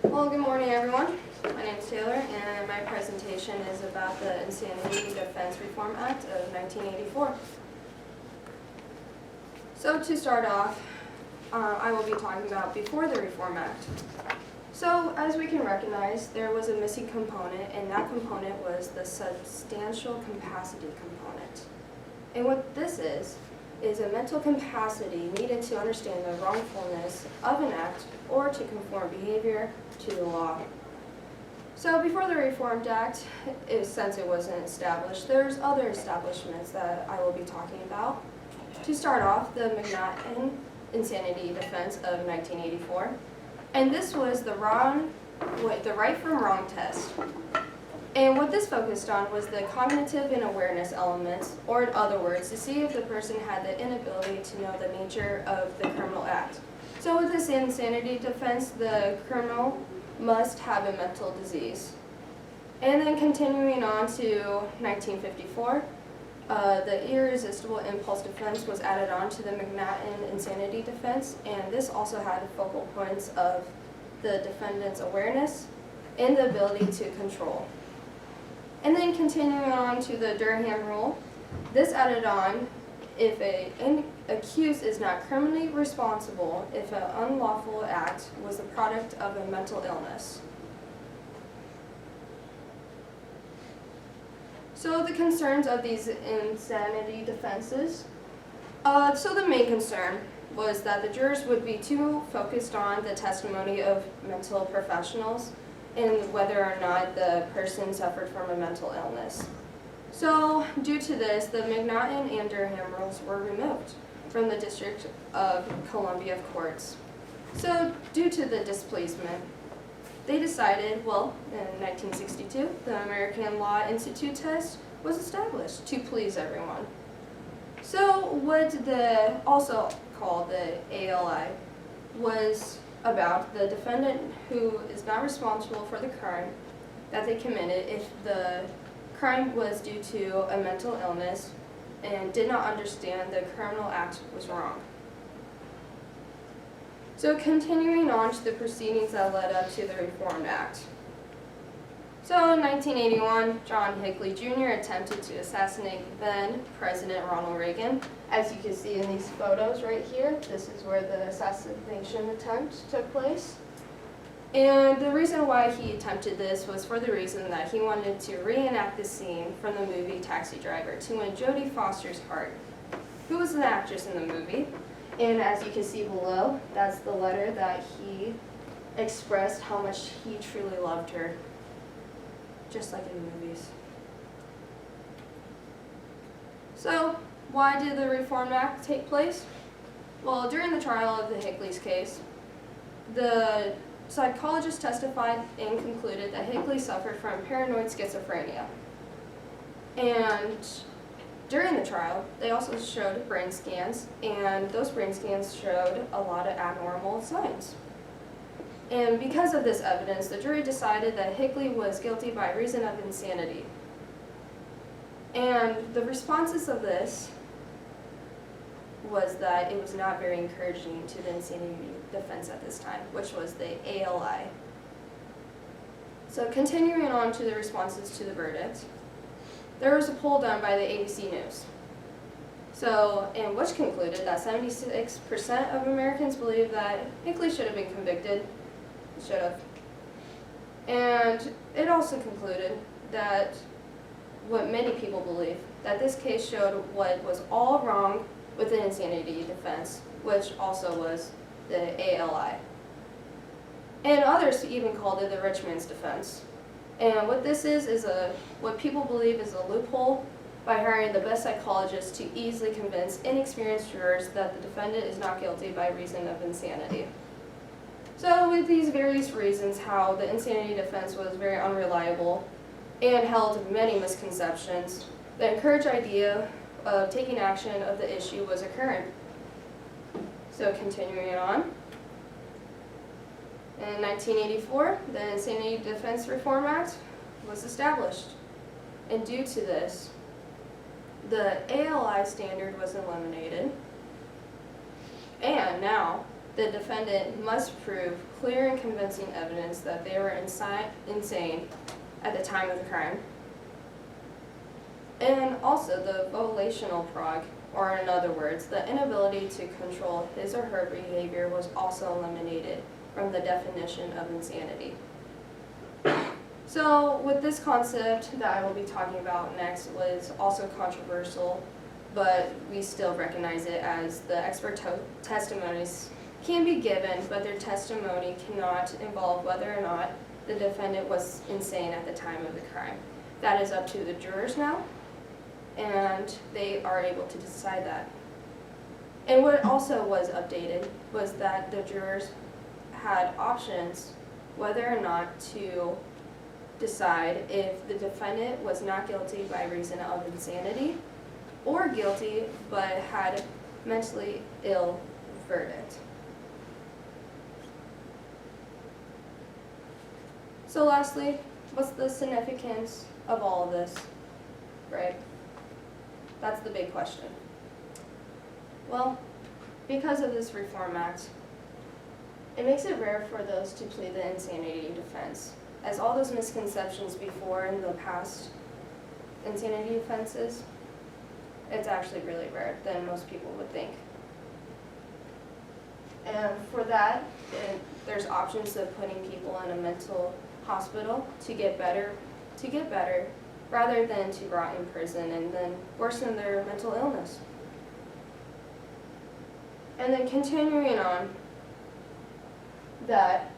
Well, good morning, everyone. My name is Taylor, and my presentation is about the Insanity Defense Reform Act of 1984. So to start off, I will be talking about before the Reform Act. So as we can recognize, there was a missing component, and that component was the substantial capacity component. And what this is a mental capacity needed to understand the wrongfulness of an act or to conform behavior to the law. So before the Reformed Act, since it wasn't established, there's other establishments that I will be talking about. To start off, the McNaughton Insanity Defense of 1984. And this was the right from wrong test. And what this focused on was the cognitive and awareness elements, or in other words, to see if the person had the inability to know the nature of the criminal act. So with this insanity defense, the criminal must have a mental disease. And then continuing on to 1954, the irresistible impulse defense was added on to the McNaughton insanity defense, and this also had focal points of the defendant's awareness and the ability to control. And then continuing on to the Durham rule, this added on if an accused is not criminally responsible if an unlawful act was the product of a mental illness. So the concerns of these insanity defenses. So the main concern was that the jurors would be too focused on the testimony of mental professionals and whether or not the person suffered from a mental illness. So due to this, the McNaughton and Durham rules were removed from the District of Columbia courts. So due to the displeasement, they decided, well, in 1962, the American Law Institute test was established to please everyone. So what the also called the ALI was about the defendant who is not responsible for the crime that they committed if the crime was due to a mental illness and did not understand the criminal act was wrong. So continuing on to the proceedings that led up to the Reformed Act. So in 1981, John Hinckley Jr. attempted to assassinate then President Ronald Reagan. As you can see in these photos right here, this is where the assassination attempt took place. And the reason why he attempted this was for the reason that he wanted to reenact the scene from the movie Taxi Driver to win Jodie Foster's heart, who was an actress in the movie. And as you can see below, that's the letter that he expressed how much he truly loved her, just like in the movies. So, why did the Reform Act take place? Well, during the trial of the Hinckley's case, the psychologist testified and concluded that Hinckley suffered from paranoid schizophrenia. And during the trial, they also showed brain scans, and those brain scans showed a lot of abnormal signs. And because of this evidence, the jury decided that Hinckley was guilty by reason of insanity. And the responses of this was that it was not very encouraging to the insanity defense at this time, which was the ALI. So continuing on to the responses to the verdict, there was a poll done by the ABC News. So, and which concluded that 76% of Americans believe that Hinckley should have been convicted. Should have. And it also concluded that what many people believe, that this case showed what was all wrong with the insanity defense, which also was the ALI. And others even called it the rich man's defense. And what this is what people believe is a loophole by hiring the best psychologists to easily convince inexperienced jurors that the defendant is not guilty by reason of insanity. So with these various reasons how the insanity defense was very unreliable and held many misconceptions, the encouraged idea of taking action of the issue was occurring. So continuing on, in 1984, the Insanity Defense Reform Act was established. And due to this, the ALI standard was eliminated, and now the defendant must prove clear and convincing evidence that they were insane at the time of the crime. And also the volitional prog, or in other words, the inability to control his or her behavior was also eliminated from the definition of insanity. So with this concept that I will be talking about next was also controversial, but we still recognize it as the expert testimonies can be given, but their testimony cannot involve whether or not the defendant was insane at the time of the crime. That is up to the jurors now, and they are able to decide that. And what also was updated was that the jurors had options whether or not to decide if the defendant was not guilty by reason of insanity or guilty but had mentally ill verdict. So lastly, what's the significance of all of this, right? That's the big question. Well, because of this Reform Act, it makes it rare for those to plead the insanity defense, as all those misconceptions before in the past insanity defenses, it's actually really rare than most people would think. And for that, there's options of putting people in a mental hospital to get better, rather than to rot in prison and then worsen their mental illness. And then continuing on, that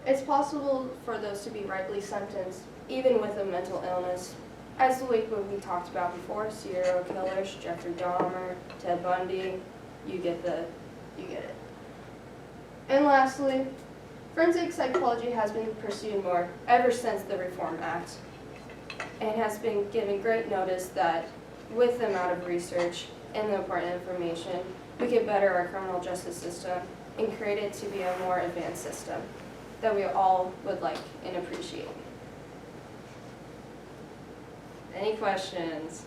it's possible for those to be rightly sentenced even with a mental illness, as we talked about before, serial killers, Jeffrey Dahmer, Ted Bundy, you get it. And lastly, forensic psychology has been pursued more ever since the Reform Act, and has been given great notice that with the amount of research and the important information, we can better our criminal justice system and create it to be a more advanced system that we all would like and appreciate. Any questions?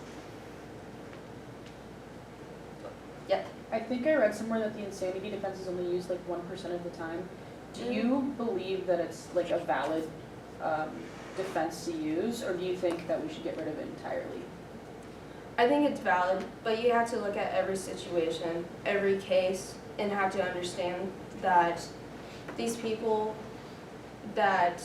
Yep. I think I read somewhere that the insanity defense is only used like 1% of the time. Do you believe that it's like a valid defense to use, or do you think that we should get rid of it entirely? I think it's valid, but you have to look at every situation, every case, and have to understand that these people that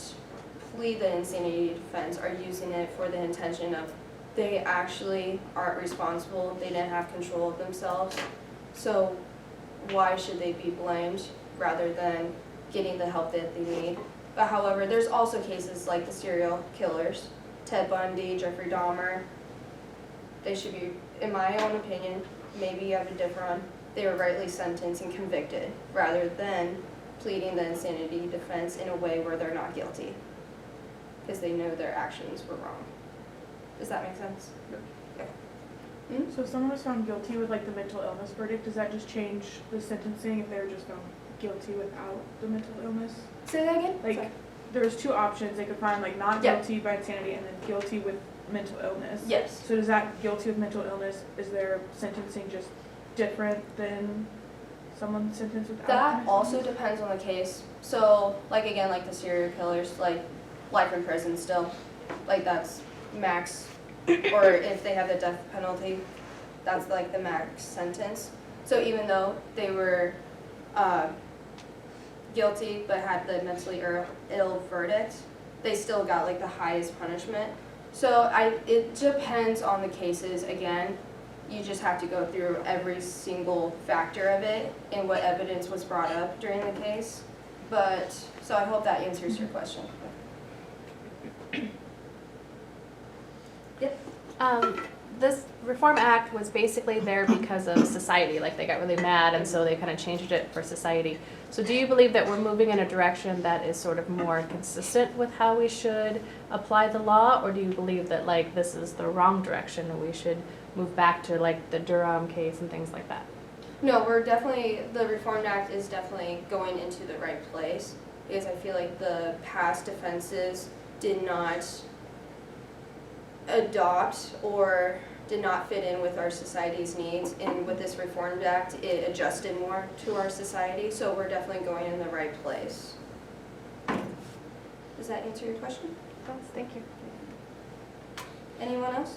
plead the insanity defense are using it for the intention of they actually aren't responsible, they didn't have control of themselves, so why should they be blamed rather than getting the help that they need? But however, there's also cases like the serial killers, Ted Bundy, Jeffrey Dahmer. They should be, in my own opinion, maybe you have a different one, they were rightly sentenced and convicted rather than pleading the insanity defense in a way where they're not guilty because they know their actions were wrong. Does that make sense? Yep. Okay. So if someone was found guilty with like the mental illness verdict, does that just change the sentencing if they were just found guilty without the mental illness? Say that again? Like Sorry. there's two options. They could find like not Yeah. guilty by insanity and then guilty with mental illness. Yes. So does that guilty with mental illness, is their sentencing just different than someone sentenced without? That mental also illness? depends on the case. So, like again, like the serial killers, like life in prison still, like that's max, or if they have the death penalty, that's like the max sentence. So even though they were guilty but had the mentally ill verdict, they still got like the highest punishment. So it depends on the cases. Again, you just have to go through every single factor of it and what evidence was brought up during the case. But, so I hope that answers your question. Yep. This Reform Act was basically there because of society, like they got really mad and so they kind of changed it for society. So do you believe that we're moving in a direction that is sort of more consistent with how we should apply the law, or do you believe that like this is the wrong direction and we should move back to like the Durham case and things like that? No, the Reform Act is definitely going into the right place because I feel like the past defenses did not adopt or did not fit in with our society's needs, and with this Reformed Act, it adjusted more to our society, so we're definitely going in the right place. Does that answer your question? Thank you. Anyone else?